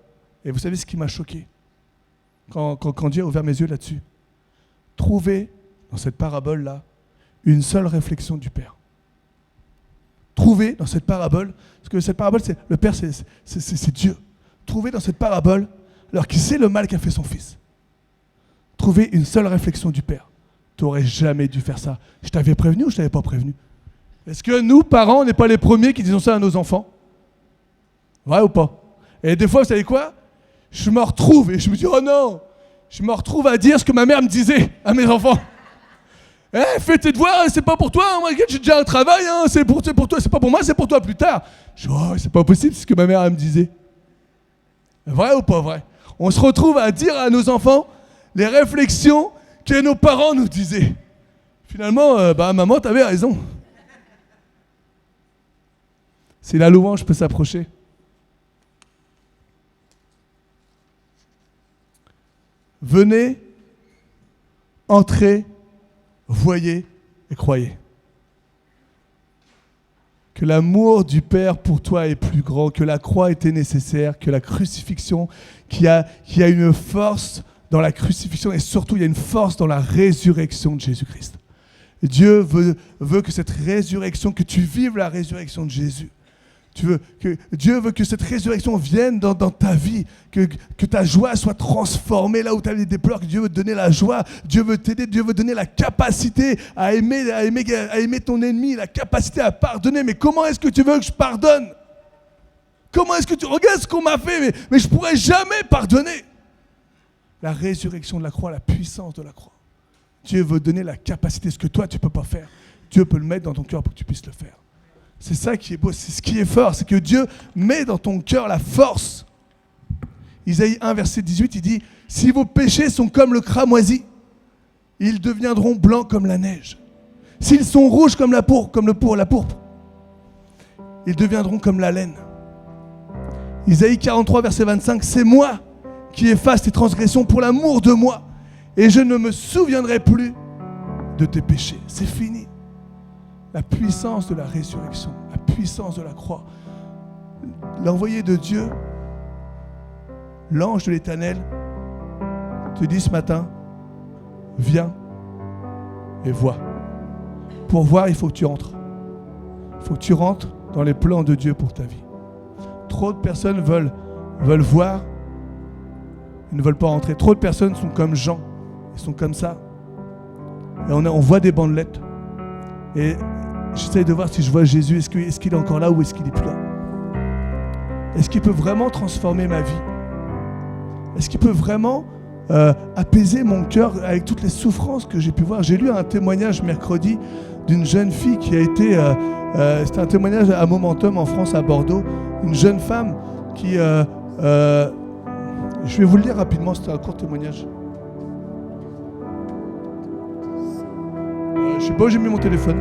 Et vous savez ce qui m'a choqué quand Dieu a ouvert mes yeux là-dessus. Trouvez dans cette parabole-là une seule réflexion du Père. Trouvez dans cette parabole, parce que cette parabole, le Père, c'est Dieu. Trouvez dans cette parabole, alors qu'il sait le mal qu'a fait son fils. Trouvez une seule réflexion du Père. Tu n'aurais jamais dû faire ça. Je t'avais prévenu ou je ne t'avais pas prévenu? Est-ce que nous, parents, on n'est pas les premiers qui disons ça à nos enfants? Vrai ou pas? Et des fois, vous savez quoi? Je me retrouve et je me dis, oh non! Je me retrouve à dire ce que ma mère me disait à mes enfants. Fais tes devoirs, c'est pas pour toi, moi j'ai déjà un travail, c'est pour toi, c'est pas pour moi, c'est pour toi plus tard. Je dis, oh, c'est pas possible, c'est ce que ma mère elle me disait. Vrai ou pas vrai? On se retrouve à dire à nos enfants les réflexions que nos parents nous disaient. Finalement, maman, t'avais raison. Si la louange peut s'approcher. Venez, entrez, voyez et croyez. Que l'amour du Père pour toi est plus grand, que la croix était nécessaire, que la crucifixion, qu'il y a une force dans la crucifixion et surtout il y a une force dans la résurrection de Jésus-Christ. Dieu veut que cette résurrection, que tu vives la résurrection de Jésus. Dieu veut que cette résurrection vienne dans ta vie, que ta joie soit transformée là où tu as des pleurs, que Dieu veut te donner la joie, Dieu veut t'aider, Dieu veut donner la capacité à aimer ton ennemi, la capacité à pardonner. Mais comment est-ce que tu veux que je pardonne? Comment est-ce que tu... Regarde ce qu'on m'a fait, mais je ne pourrais jamais pardonner. La résurrection de la croix, la puissance de la croix. Dieu veut donner la capacité, ce que toi tu ne peux pas faire. Dieu peut le mettre dans ton cœur pour que tu puisses le faire. C'est ça qui est beau, c'est ce qui est fort, c'est que Dieu met dans ton cœur la force. Isaïe 1, verset 18, il dit « Si vos péchés sont comme le cramoisi, ils deviendront blancs comme la neige. S'ils sont rouges comme la pourpre, ils deviendront comme la laine. » Isaïe 43, verset 25, « C'est moi qui efface tes transgressions pour l'amour de moi, et je ne me souviendrai plus de tes péchés. » C'est fini. La puissance de la résurrection, la puissance de la croix. L'envoyé de Dieu, l'ange de l'Éternel, te dit ce matin, viens et vois. Pour voir, il faut que tu entres. Il faut que tu rentres dans les plans de Dieu pour ta vie. Trop de personnes veulent voir, ils ne veulent pas entrer. Trop de personnes sont comme Jean, ils sont comme ça. Et on voit des bandelettes. Et j'essaie de voir si je vois Jésus, est-ce qu'il est encore là ou est-ce qu'il n'est plus là? Est-ce qu'il peut vraiment transformer ma vie? Est-ce qu'il peut vraiment apaiser mon cœur avec toutes les souffrances que j'ai pu voir. J'ai lu un témoignage mercredi d'une jeune fille qui a été... c'était un témoignage à Momentum en France, à Bordeaux. Une jeune femme qui... je vais vous le lire rapidement, c'était un court témoignage. Je sais pas où j'ai mis mon téléphone.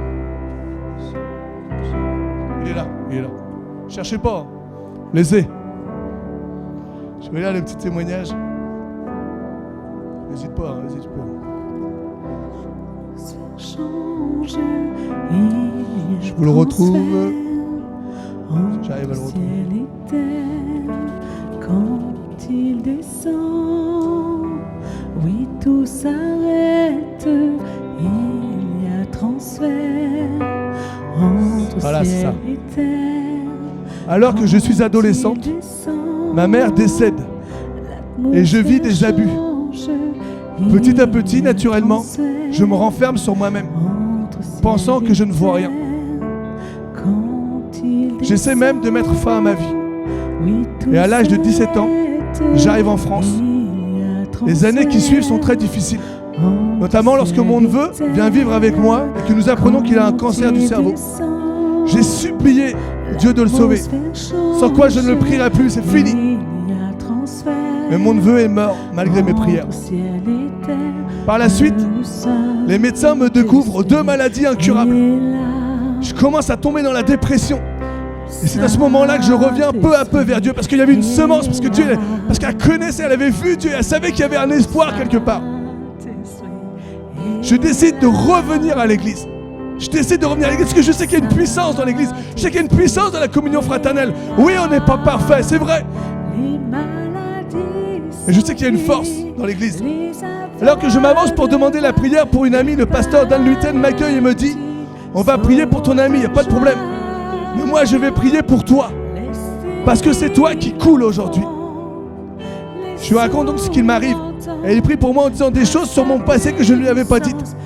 Il est là. Cherchez pas, hein. Laissez. Je vais lire le petit témoignage. N'hésite pas, hein, n'hésite pas. Je vous le retrouve. J'arrive à le retrouver. Quand il descend, oui, tout s'arrête. Il y a transfert entre ciel et terre. Alors que je suis adolescente, ma mère décède et je vis des abus. Petit à petit, naturellement, je me renferme sur moi-même, pensant que je ne vois rien. J'essaie même de mettre fin à ma vie. Et à l'âge de 17 ans, j'arrive en France. Les années qui suivent sont très difficiles, notamment lorsque mon neveu vient vivre avec moi et que nous apprenons qu'il a un cancer du cerveau. J'ai supplié Dieu de le sauver, sans quoi je ne le prierai plus, c'est fini. Mais mon neveu est mort malgré mes prières. Par la suite, les médecins me découvrent 2 maladies incurables. Je commence à tomber dans la dépression. Et c'est à ce moment-là que je reviens peu à peu vers Dieu, parce qu'il y avait une semence, parce qu'elle connaissait, elle avait vu Dieu, elle savait qu'il y avait un espoir quelque part. Je décide de revenir à l'église. Je décide de revenir à l'église parce que je sais qu'il y a une puissance dans l'église. Je sais qu'il y a une puissance dans la communion fraternelle. Oui, on n'est pas parfait, c'est vrai. Mais je sais qu'il y a une force dans l'église. Alors que je m'avance pour demander la prière pour une amie, le pasteur Dan Luiten m'accueille et me dit: on va prier pour ton ami, il n'y a pas de problème. Mais moi, je vais prier pour toi. Parce que c'est toi qui coule aujourd'hui. Je lui raconte donc ce qu'il m'arrive. Et il prie pour moi en disant des choses sur mon passé que je ne lui avais pas dites.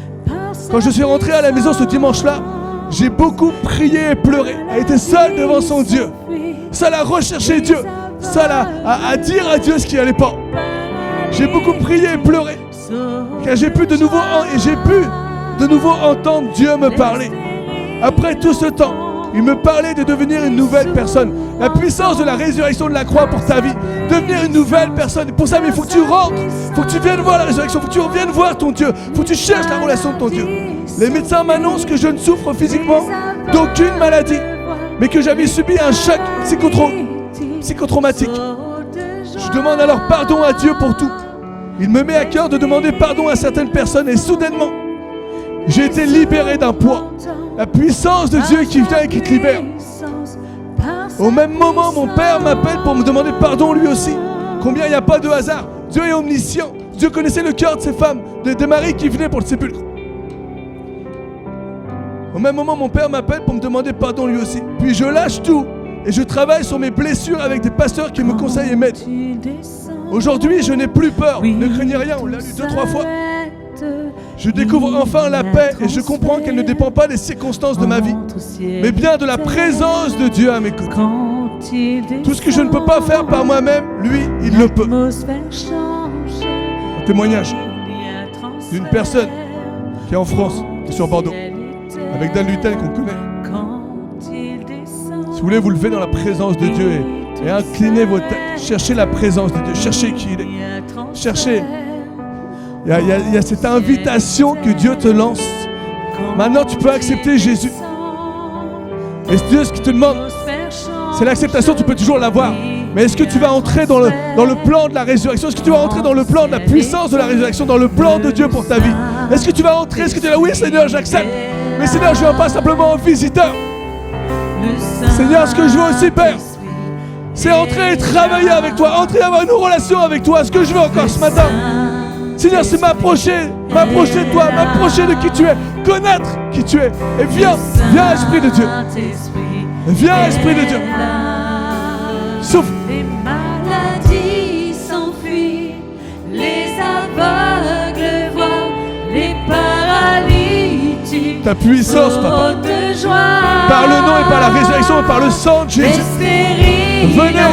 Quand je suis rentré à la maison ce dimanche-là, j'ai beaucoup prié et pleuré. Elle était seule devant son Dieu. Seule à rechercher Dieu. Seule à dire à Dieu ce qui n'allait pas. J'ai beaucoup prié et pleuré. Car j'ai pu de nouveau entendre Dieu me parler. Après tout ce temps, il me parlait de devenir une nouvelle personne. La puissance de la résurrection de la croix pour ta vie. Devenir une nouvelle personne. Pour ça, mais il faut que tu rentres. Il faut que tu viennes voir la résurrection. Il faut que tu reviennes voir ton Dieu. Il faut que tu cherches la relation de ton Dieu. Les médecins m'annoncent que je ne souffre physiquement d'aucune maladie, mais que j'avais subi un choc psychotraumatique. Je demande alors pardon à Dieu pour tout. Il me met à cœur de demander pardon à certaines personnes et soudainement, j'ai été libéré d'un poids. La puissance de Dieu qui vient et qui te libère. Au même moment, mon père m'appelle pour me demander pardon lui aussi. Combien il n'y a pas de hasard. Dieu est omniscient. Dieu connaissait le cœur de ces femmes, des maris qui venaient pour le sépulcre. Au même moment, mon père m'appelle pour me demander pardon lui aussi. Puis je lâche tout et je travaille sur mes blessures avec des pasteurs qui me conseillent et m'aident. Aujourd'hui, je n'ai plus peur. Ne craignez rien, on l'a lu 2-3 fois. Je découvre enfin la paix et je comprends qu'elle ne dépend pas des circonstances de ma vie, mais bien de la présence de Dieu à mes côtés. Tout ce que je ne peux pas faire par moi-même, lui, il le peut. Un témoignage d'une personne qui est en France, qui est sur Bordeaux, avec Dan Luiten qu'on connaît. Si vous voulez, vous le faites dans la présence de Dieu et inclinez vos têtes. Cherchez la présence de Dieu, cherchez qui il est. Cherchez. Il y a cette invitation que Dieu te lance. Maintenant, tu peux accepter Jésus. Et Dieu, ce qu'il te demande, c'est l'acceptation, tu peux toujours l'avoir. Mais est-ce que tu vas entrer dans le plan de la résurrection? Est-ce que tu vas entrer dans le plan de la puissance de la résurrection, dans le plan de Dieu pour ta vie? Est-ce que tu vas entrer? Est-ce que tu es là? Oui, Seigneur, j'accepte. Mais Seigneur, je ne viens pas simplement en visiteur. Seigneur, ce que je veux aussi, Père, c'est entrer et travailler avec toi, entrer et avoir une relation avec toi. Ce que je veux encore ce matin, Seigneur, c'est m'approcher de toi, m'approcher de qui tu es, connaître qui tu es. Et viens, Esprit de Dieu. Viens, Esprit de Dieu. Souffle. Les maladies s'enfuient, les aveugles voient, les paralytiques. Ta puissance, Papa. Par le nom et par la résurrection et par le sang de Jésus. Venez.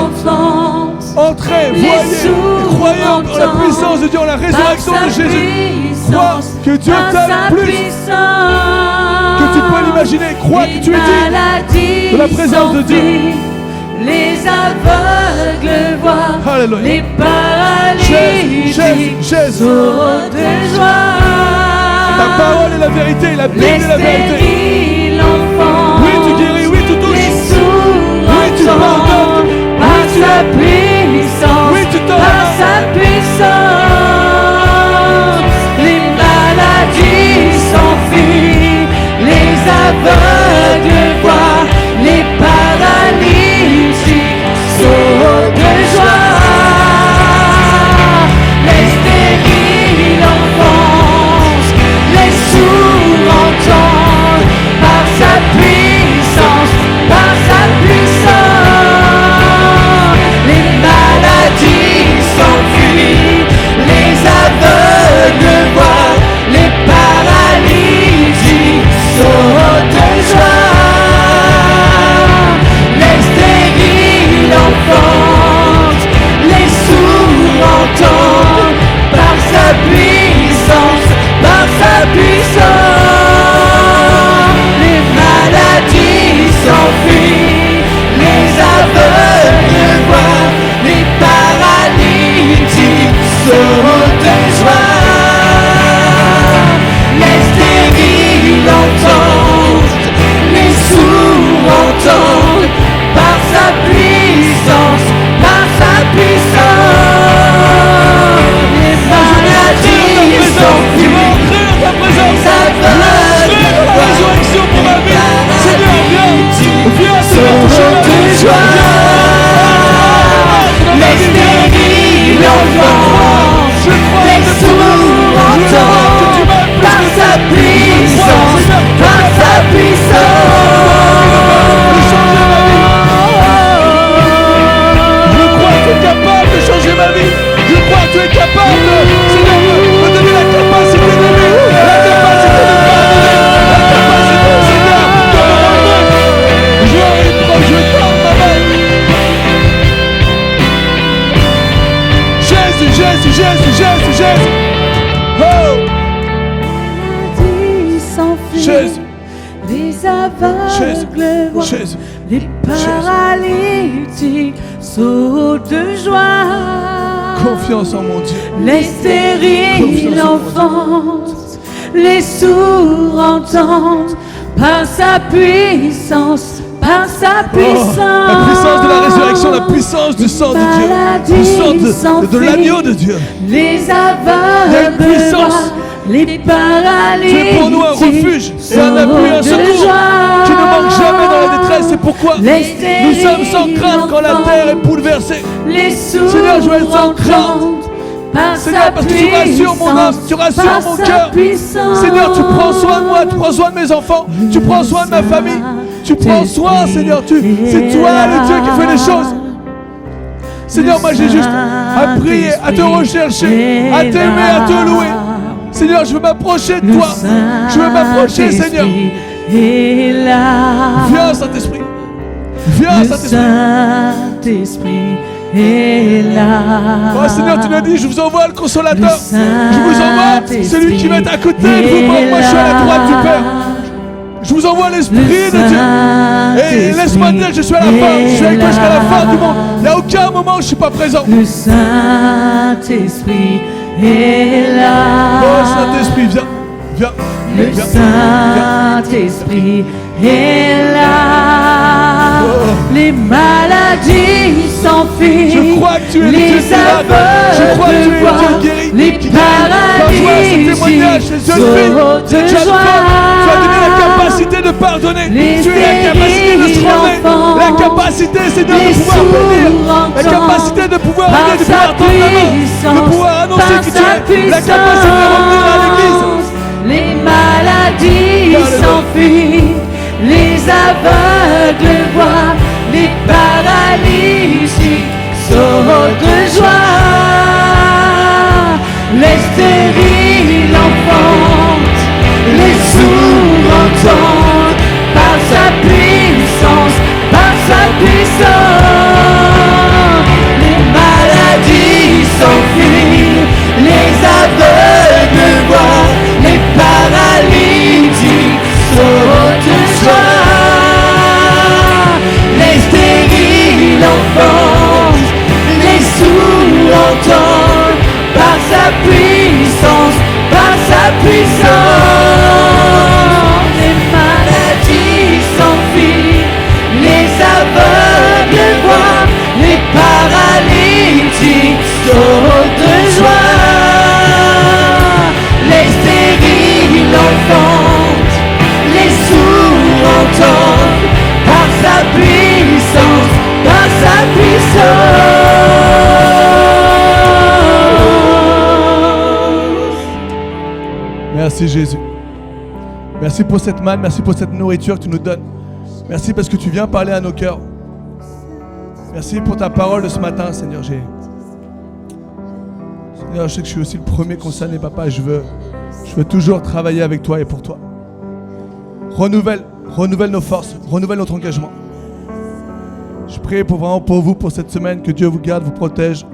Entrez, voyez, croyez en la puissance de Dieu, en la résurrection de Jésus. Crois que Dieu t'aime plus que tu peux l'imaginer. Crois que tu es digne de la présence de Dieu. Les aveugles voient, Alléluia. les paralytiques sautent de joie. Ta parole est la vérité, la Bible est la vérité. Oui, tu guéris, oui, tu touches. Oui, tu pardonnes. Par sa puissance, oui, tu par sa puissance, les maladies s'enfuient, les aveugles voient, les paralytiques sautent de joie, les stériles enfoncent, les sourds entendent, par sa puissance, par sa puissance, les maladies s'enfuient, les aveugles voient, les paralytiques sautent de joie, les stériles enfantent, les sourds entendent, par sa puissance, les maladies s'enfuient, les aveugles voient, les paralytiques sautent de joie, les stériles entendent, les sourds entendent, par sa puissance, les maladies s'enfuient, les aveugles voient, Résurrection pour ma vie. Seigneur, viens, sautent de joie, les stériles enfantent, les sourds entendent, par sa puissance, Je crois que tu es capable de changer ma vie. Je crois que tu es capable, Seigneur, de me donner la capacité d'aimer, la capacité de pardonner, la capacité, Seigneur, de me rendre. Je tends ma main. Jésus, Jésus, Jésus, Jésus, Jésus. Oh, Jésus. Les aveugles voient, Jésus. les paralytiques sautent de joie. Confiance en mon Dieu. Les stériles enfantent, les sourds entendent, par sa puissance, par sa puissance. La puissance de la résurrection, la puissance du sang de Dieu, du sang de l'agneau de Dieu. Les aveugles voient, les paralytiques. Tu es pour nous un refuge et un appui, un secours qui ne manque jamais dans la détresse. C'est pourquoi nous sommes sans crainte quand la terre est bouleversée. Seigneur, je vais être sans crainte. Seigneur, parce que tu rassures mon âme, tu rassures mon cœur. Seigneur, tu prends soin de moi, tu prends soin de mes enfants, tu prends soin de ma famille. Tu prends soin, Seigneur, c'est toi le Dieu qui fait les choses. Seigneur, moi j'ai juste à prier, à te rechercher, à t'aimer, à te louer. Seigneur, je veux m'approcher de toi. Je veux m'approcher, Seigneur. Viens, Saint-Esprit. Viens, Saint-Esprit est là. Oh Seigneur, tu l'as dit, je vous envoie le consolateur. Je vous envoie celui qui va être à côté de vous. Moi, je suis à la droite du Père. Je vous envoie l'Esprit de Dieu. Et laisse-moi dire que je suis à la fin. Je suis avec toi jusqu'à la fin du monde. Il n'y a aucun moment où je ne suis pas présent. Le Saint-Esprit est là. Oh Saint-Esprit, viens. Viens. Le Saint-Esprit est là. Oh. Les maladies s'enfuient. Je crois que tu es le Dieu qui guérit. Je crois que tu es le Dieu guéri. Les paralytiques sautent de joie. Tu as donné la capacité de pardonner. Tu as la capacité de se relever. La capacité, c'est de pouvoir bénir. La capacité de pouvoir aider, de pouvoir tendre la main. De pouvoir annoncer qui tu es. La capacité de revenir à l'église. Les maladies s'enfuient. Les aveugles voient. Les paralytiques sautent de joie. Les stériles enfantent, les sourds entendent, par sa puissance, les Merci Jésus. Merci pour cette manne, merci pour cette nourriture que tu nous donnes. Merci parce que tu viens parler à nos cœurs. Merci pour ta parole de ce matin, Seigneur. Seigneur, je sais que je suis aussi le premier concerné, Papa. Je veux toujours travailler avec toi et pour toi. Renouvelle nos forces, renouvelle notre engagement. Je prie vraiment pour vous, pour cette semaine, que Dieu vous garde, vous protège.